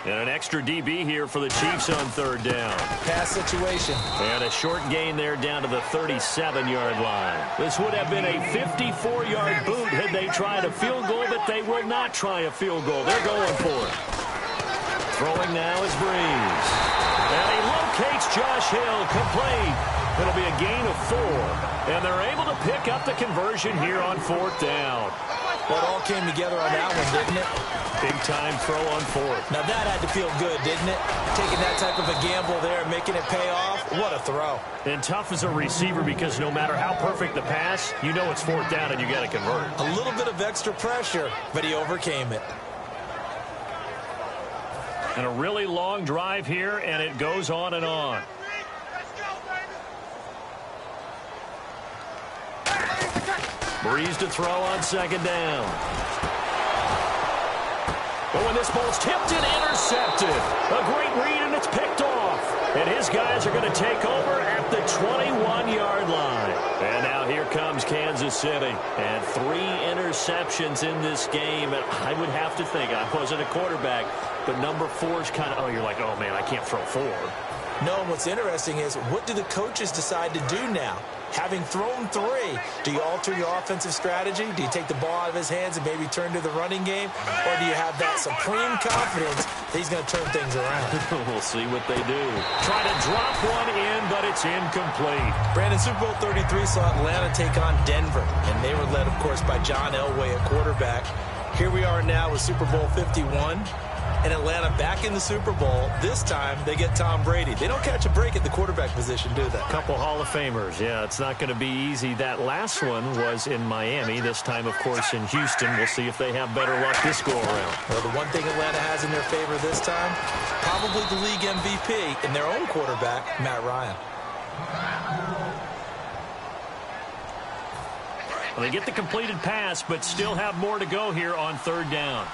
And an extra DB here for the Chiefs on 3rd down. Pass situation. And a short gain there down to the 37-yard line. This would have been a 54-yard boot had they tried a field goal, but they will not try a field goal. They're going for it. Throwing now is Breeze. And he locates Josh Hill, complete. It'll be a gain of 4. And they're able to pick up the conversion here on 4th down. Well, it all came together on that one, didn't it? Big-time throw on 4th. Now, that had to feel good, didn't it? Taking that type of a gamble there, making it pay off. What a throw. And tough as a receiver because no matter how perfect the pass, you know it's 4th down and you got to convert. A little bit of extra pressure, but he overcame it. And a really long drive here, and it goes on and on. Breeze to throw on 2nd down. But when this ball's tipped and intercepted, a great read, and it's picked off. And his guys are going to take over at the 21-yard line. And now here comes Kansas City. And 3 interceptions in this game. And I would have to think, I wasn't a quarterback, but number 4 is kind of, you're like, oh, man, I can't throw 4. No, and what's interesting is, what do the coaches decide to do now? Having thrown 3, do you alter your offensive strategy? Do you take the ball out of his hands and maybe turn to the running game? Or do you have that supreme confidence that he's going to turn things around? We'll see what they do. Try to drop one in, but it's incomplete. Brandon, Super Bowl 33 saw Atlanta take on Denver, and they were led, of course, by John Elway at quarterback. Here we are now with Super Bowl 51. And Atlanta back in the Super Bowl. This time, they get Tom Brady. They don't catch a break at the quarterback position, do they? Couple Hall of Famers. Yeah, it's not going to be easy. That last one was in Miami. This time, of course, in Houston. We'll see if they have better luck this go-around. Well, the one thing Atlanta has in their favor this time, probably the league MVP and their own quarterback, Matt Ryan. Well, they get the completed pass, but still have more to go here on 3rd down.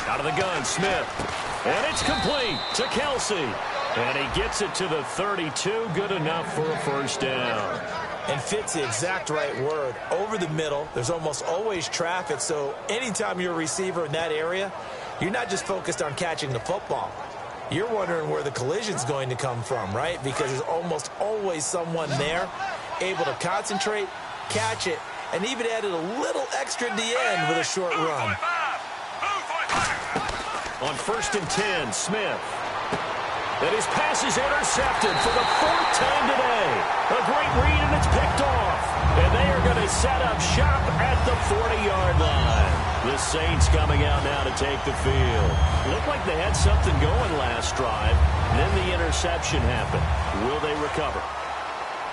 Out of the gun, Smith. And it's complete to Kelsey. And he gets it to the 32. Good enough for a first down. And fits the exact right word. Over the middle, there's almost always traffic. So anytime you're a receiver in that area, you're not just focused on catching the football. You're wondering where the collision's going to come from, right? Because there's almost always someone there able to concentrate, catch it, and even added a little extra at the end with a short run. On 1st and 10, Smith. And his pass is intercepted for the 4th time today. A great read, and it's picked off. And they are going to set up shop at the 40-yard line. The Saints coming out now to take the field. Looked like they had something going last drive. Then the interception happened. Will they recover?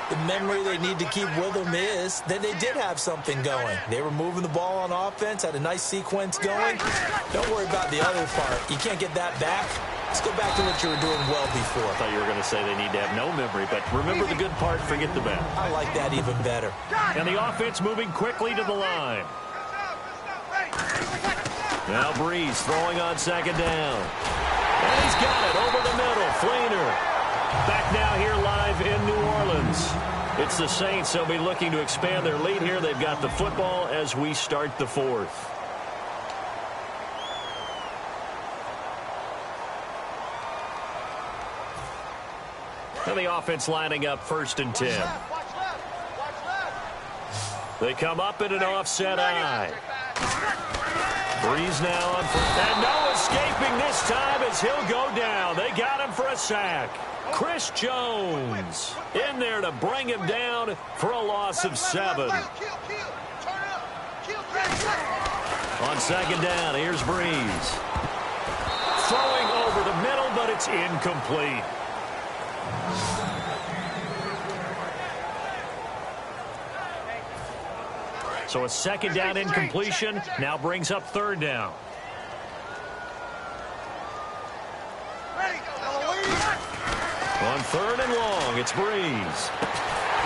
The memory they need to keep with them is that they did have something going. They were moving the ball on offense, had a nice sequence going. Don't worry about the other part. You can't get that back. Let's go back to what you were doing well before. I thought you were going to say they need to have no memory, but remember the good part, forget the bad. I like that even better. And the offense moving quickly to the line. Now Breeze throwing on 2nd down. And he's got it over the middle. Fleener. Back now here live in New Orleans. It's the Saints. They'll be looking to expand their lead here. They've got the football as we start the 4th. And the offense lining up 1st and 10. They come up in an offset eye. Breeze now on first. And no escaping this time as he'll go down. They got him for a sack. Chris Jones in there to bring him down for a loss of 7. On 2nd down, here's Breeze. Throwing over the middle, but it's incomplete. So a 2nd down incompletion now brings up 3rd down. On 3rd and long, it's Breeze.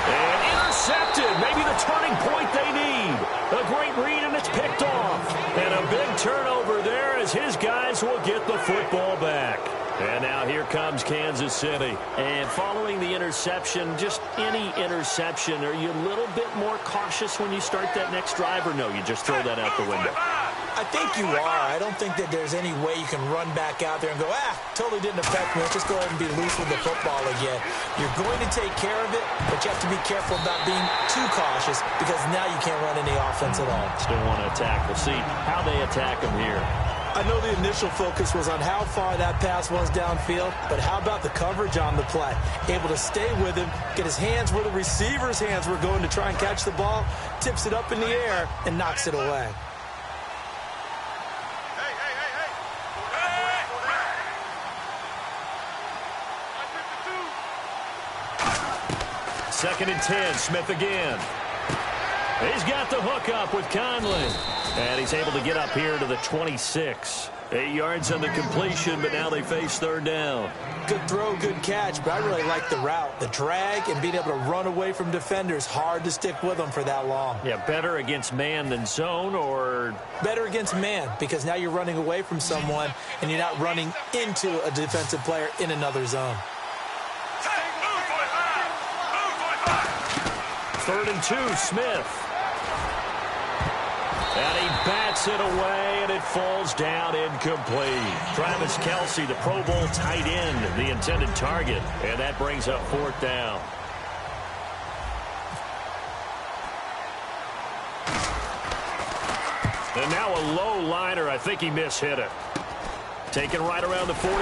And intercepted. Maybe the turning point they need. A great read, and it's picked off. And a big turnover there as his guys will get the football back. And now here comes Kansas City. And following the interception, just any interception, are you a little bit more cautious when you start that next drive, or no, you just throw that out the window? I think you are. I don't think that there's any way you can run back out there and go, totally didn't affect me. Let's just go ahead and be loose with the football again. You're going to take care of it, but you have to be careful about being too cautious because now you can't run any offense at all. Still want to attack. We'll see how they attack them here. I know the initial focus was on how far that pass was downfield, but how about the coverage on the play? Able to stay with him, get his hands where the receiver's hands were going to try and catch the ball, tips it up in the air, and knocks it away. Second and 10, Smith again. He's got the hook up with Conley. And he's able to get up here to the 26. 8 yards on the completion, but now they face 3rd down. Good throw, good catch, but I really like the route. The drag and being able to run away from defenders. Hard to stick with them for that long. Yeah, better against man than zone, or? Better against man, because now you're running away from someone and you're not running into a defensive player in another zone. 3rd and 2, Smith. And he bats it away, and it falls down incomplete. Travis Kelce, the Pro Bowl tight end, the intended target. And that brings up 4th down. And now a low liner. I think he mishit it. Taken right around the 44.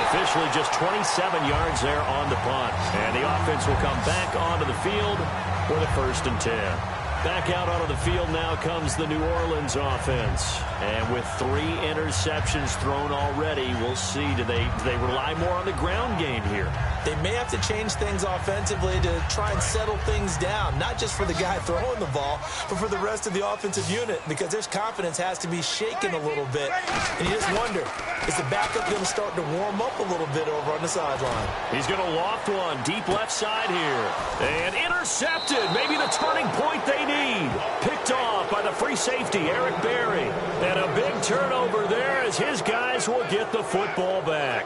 Officially just 27 yards there on the punt. And the offense will come back onto the field for the 1st and 10. Back out onto the field now comes the New Orleans offense. And with 3 interceptions thrown already, we'll see. Do they rely more on the ground game here? They may have to change things offensively to try and settle things down, not just for the guy throwing the ball, but for the rest of the offensive unit, because their confidence has to be shaken a little bit. And you just wonder, is the backup going to start to warm up a little bit over on the sideline? He's going to loft one deep left side here. And intercepted. Maybe the turning point they need. Picked off by the free safety, Eric Berry. And a big turnover there as his guys will get the football back.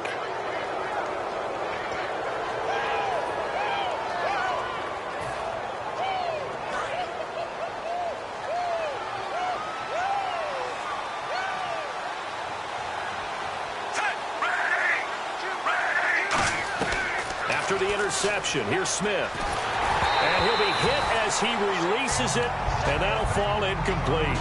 after the interception. Here's Smith. And he'll be hit as he releases it, and that'll fall incomplete.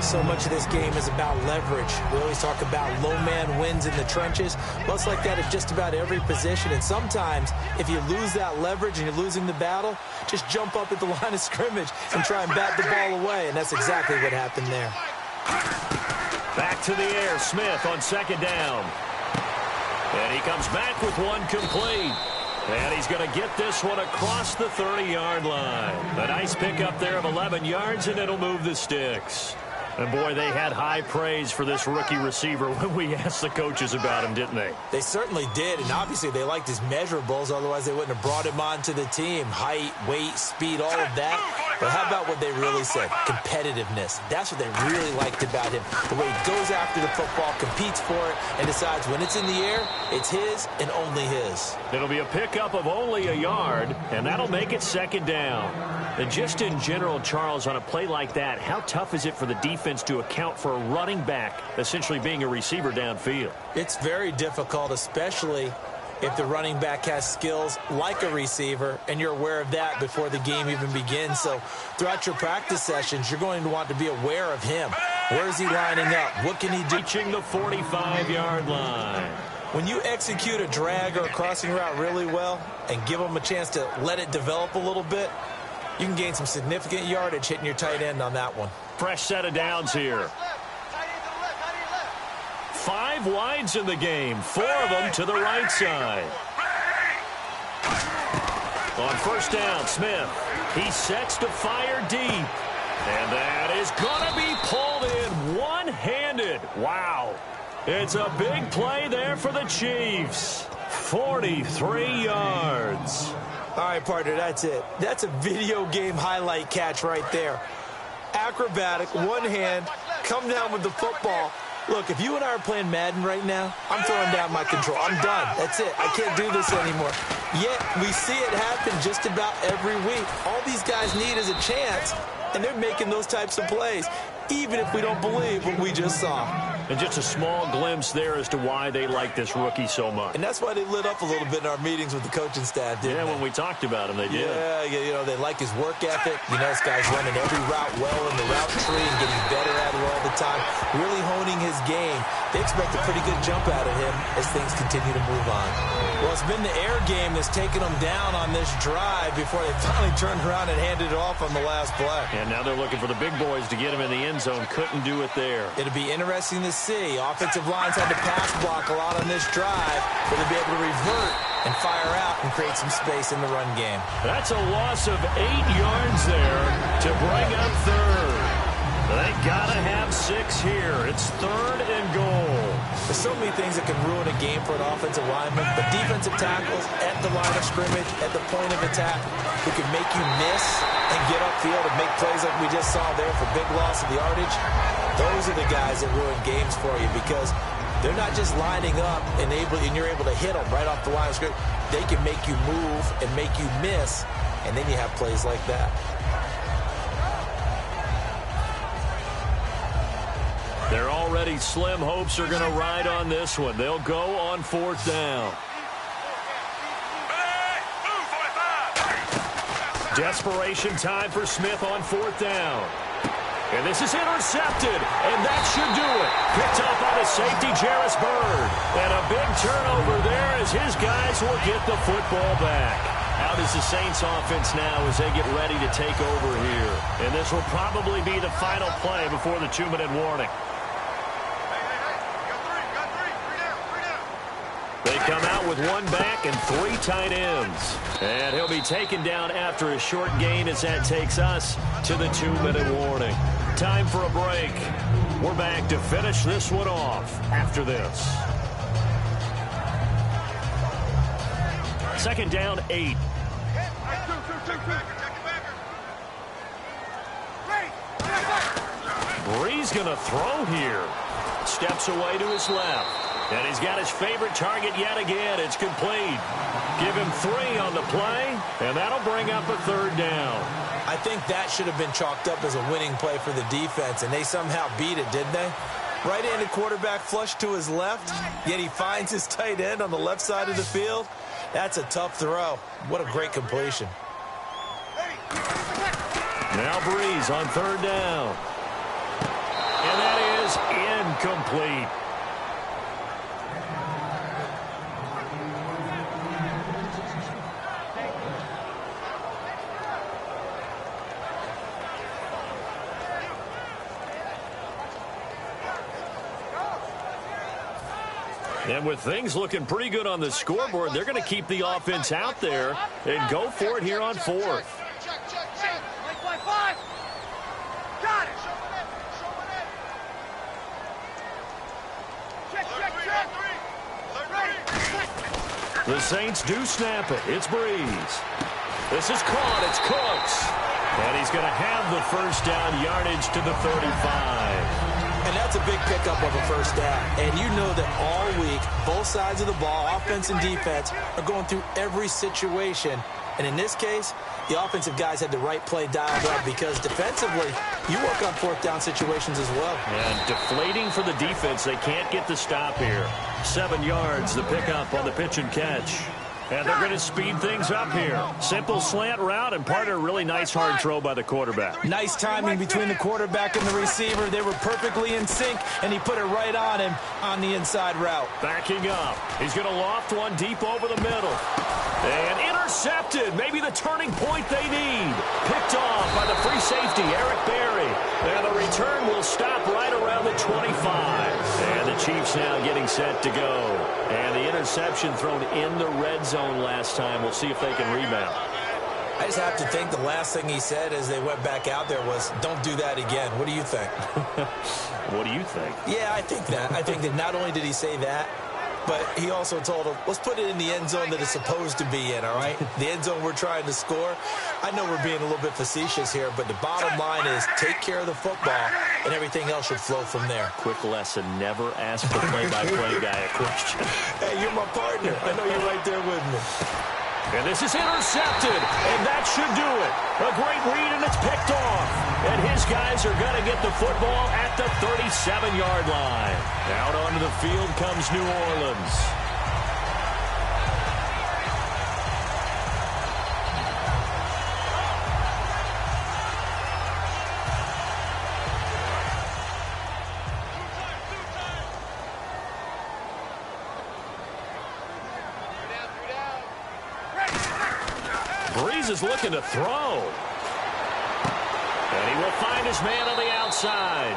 So much of this game is about leverage. We always talk about low man wins in the trenches. Well, it's like that at just about every position. And sometimes, if you lose that leverage and you're losing the battle, just jump up at the line of scrimmage and try and bat the ball away. And that's exactly what happened there. Back to the air, Smith on second down. And he comes back with one complete. And he's going to get this one across the 30-yard line. A nice pickup there of 11 yards, and it'll move the sticks. And, boy, they had high praise for this rookie receiver when we asked the coaches about him, didn't they? They certainly did, and obviously they liked his measurables. Otherwise, they wouldn't have brought him onto the team. Height, weight, speed, all of that. But how about what they really said? Competitiveness. That's what they really liked about him. The way he goes after the football, competes for it, and decides when it's in the air, it's his and only his. It'll be a pickup of only a yard, and that'll make it second down. And just in general, Charles, on a play like that, how tough is it for the defense to account for a running back essentially being a receiver downfield? It's very difficult, especially if the running back has skills like a receiver, and you're aware of that before the game even begins. So throughout your practice sessions, you're going to want to be aware of him. Where is he lining up? What can he do? Reaching the 45-yard line. When you execute a drag or a crossing route really well and give him a chance to let it develop a little bit, you can gain some significant yardage hitting your tight end on that one. Fresh set of downs here. 5 wides in the game, 4 of them to the right side. On first down, Smith. He sets to fire deep. And that is going to be pulled in one-handed. Wow. It's a big play there for the Chiefs. 43 yards. All right, partner, that's it. That's a video game highlight catch right there. Acrobatic, one hand, come down with the football. Look, if you and I are playing Madden right now, I'm throwing down my control. I'm done. That's it. I can't do this anymore. Yet, we see it happen just about every week. All these guys need is a chance, and they're making those types of plays, even if we don't believe what we just saw. And just a small glimpse there as to why they like this rookie so much. And that's why they lit up a little bit in our meetings with the coaching staff, didn't they? When we talked about him, they did. Yeah, you know, they like his work ethic. You know, this guy's running every route well in the route tree and getting better at it all the time, really honing his game. They expect a pretty good jump out of him as things continue to move on. Well, it's been the air game that's taken them down on this drive before they finally turned around and handed it off on the last play. And now they're looking for the big boys to get him in the end zone. Couldn't do it there. It'll be interesting to see. Offensive lines had to pass block a lot on this drive. Will they be able to revert and fire out and create some space in the run game? That's a loss of 8 yards there to bring up third. They gotta have 6 here. It's 3rd and goal. There's so many things that can ruin a game for an offensive lineman, but defensive tackles at the line of scrimmage, at the point of attack, who can make you miss and get upfield and make plays like we just saw there for big loss of the yardage, those are the guys that ruin games for you, because they're not just lining up and you're able to hit them right off the line of scrimmage. They can make you move and make you miss, and then you have plays like that. They're already slim hopes are going to ride on this one. They'll go on 4th down. Desperation time for Smith on 4th down. And this is intercepted, and that should do it. Picked up by the safety, Jarris Byrd. And a big turnover there as his guys will get the football back. Out is the Saints offense now as they get ready to take over here. And this will probably be the final play before the 2-minute warning. They come out with 1 back and 3 tight ends. And he'll be taken down after a short gain as that takes us to the 2-minute warning. Time for a break. We're back to finish this one off after this. 2nd down, 8. Bree's going to throw here. Steps away to his left. And he's got his favorite target yet again. It's complete. Give him 3 on the play, and that'll bring up a 3rd down. I think that should have been chalked up as a winning play for the defense, and they somehow beat it, didn't they? Right-handed quarterback flush to his left, yet he finds his tight end on the left side of the field. That's a tough throw. What a great completion. Now Breeze on third down. And that is incomplete. And with things looking pretty good on the scoreboard, they're going to keep the offense out there and go for it here on fourth. Got it. The Saints do snap it. It's Breeze. This is caught. It's Cooks. And he's going to have the first down, yardage to the 35. And that's a big pickup of a first down. And you know that all week, both sides of the ball, offense and defense, are going through every situation. And in this case, the offensive guys had the right play dialed up because defensively, you work on fourth down situations as well. And deflating for the defense. They can't get the stop here. 7 yards, the pickup on the pitch and catch. And they're going to speed things up here. Simple slant route and part of a really nice hard throw by the quarterback. Nice timing between the quarterback and the receiver. They were perfectly in sync, and he put it right on him on the inside route. Backing up. He's going to loft one deep over the middle. And intercepted. Maybe the turning point they need. Picked off by the free safety, Eric Berry. And the return will stop right around the 25. And the Chiefs now getting set to go. And the interception thrown in the red zone last time. We'll see if they can rebound. I just have to think the last thing he said as they went back out there was, don't do that again. What do you think? What do you think? Yeah, I think that. I think that not only did he say that, but he also told him, let's put it in the end zone that it's supposed to be in, all right? The end zone we're trying to score. I know we're being a little bit facetious here, but the bottom line is take care of the football, and everything else should flow from there. Quick lesson, never ask the play-by-play guy a question. Hey, you're my partner. I know you're right there with me. And this is intercepted, and that should do it. A great read, and it's picked off. And his guys are going to get the football at the 37-yard line. Out onto the field comes New Orleans. Breeze is looking to throw. And he will find his man on the outside.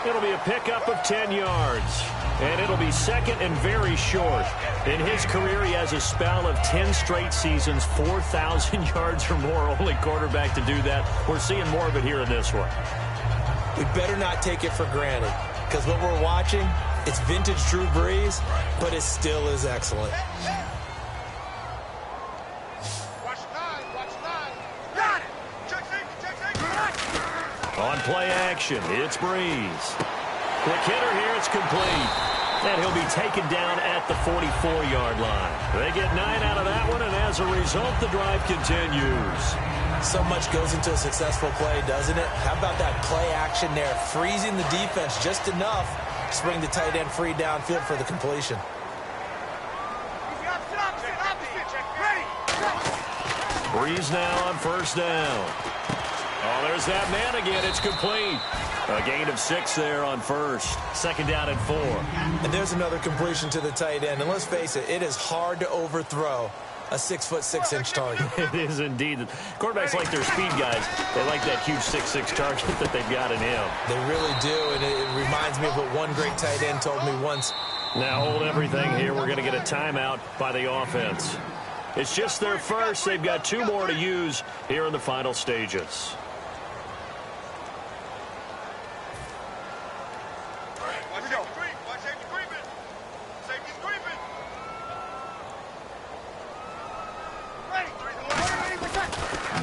It'll be a pickup of 10 yards. And it'll be second and very short. In his career, he has a spell of 10 straight seasons, 4,000 yards or more. Only quarterback to do that. We're seeing more of it here in this one. We better not take it for granted. Because what we're watching, it's vintage Drew Brees, but it still is excellent. On play action, it's Breeze. Quick hitter here, it's complete. And he'll be taken down at the 44-yard line. They get 9 out of that one, and as a result, the drive continues. So much goes into a successful play, doesn't it? How about that play action there, freezing the defense just enough to bring the tight end free downfield for the completion. Breeze now on first down. Oh, there's that man again. It's complete. A gain of 6 there on first. Second down and 4. And there's another completion to the tight end. And let's face it, it is hard to overthrow a 6'6" target. It is indeed. Quarterbacks like their speed guys. They like that huge 6'6" target that they've got in him. They really do. And it reminds me of what one great tight end told me once. Now hold everything here. We're going to get a timeout by the offense. It's just their first. They've got 2 more to use here in the final stages.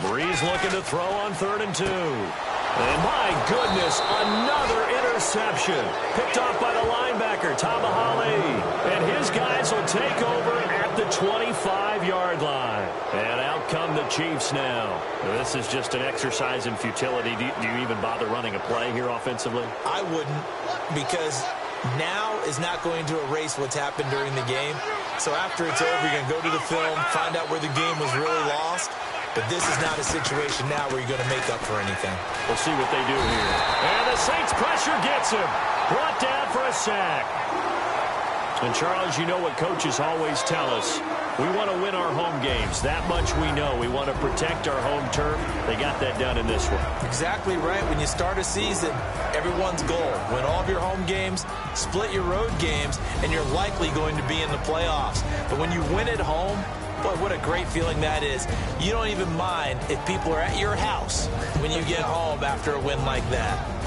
Breeze looking to throw on 3rd and 2. And my goodness, another interception. Picked off by the linebacker, Tamahali. And his guys will take over at the 25-yard line. And out come the Chiefs now. This is just an exercise in futility. Do you even bother running a play here offensively? I wouldn't, because now is not going to erase what's happened during the game. So after it's over, you're going to go to the film, find out where the game was really lost. But this is not a situation now where you're going to make up for anything. We'll see what they do here. And the Saints pressure gets him. Brought down for a sack. And, Charles, you know what coaches always tell us. We want to win our home games. That much we know. We want to protect our home turf. They got that done in this one. Exactly right. When you start a season, everyone's goal, win all of your home games, split your road games, and you're likely going to be in the playoffs. But when you win at home, boy, what a great feeling that is. You don't even mind if people are at your house when you get home after a win like that.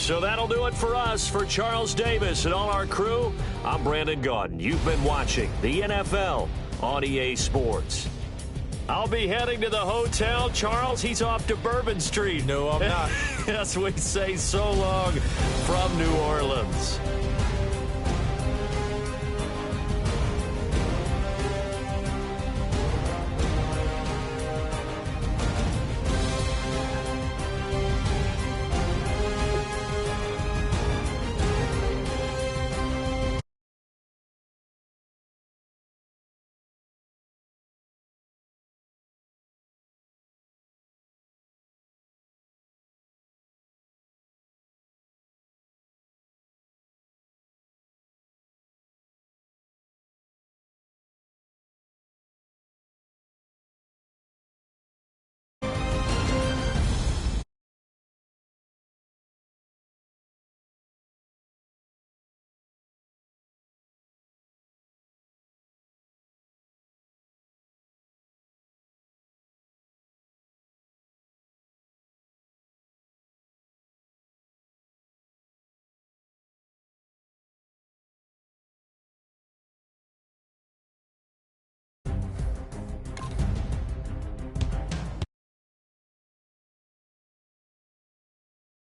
So that'll do it for us. For Charles Davis and all our crew, I'm Brandon Gaudin. You've been watching the NFL on EA Sports. I'll be heading to the hotel. Charles, he's off to Bourbon Street. No, I'm not. Yes, we say so long from New Orleans.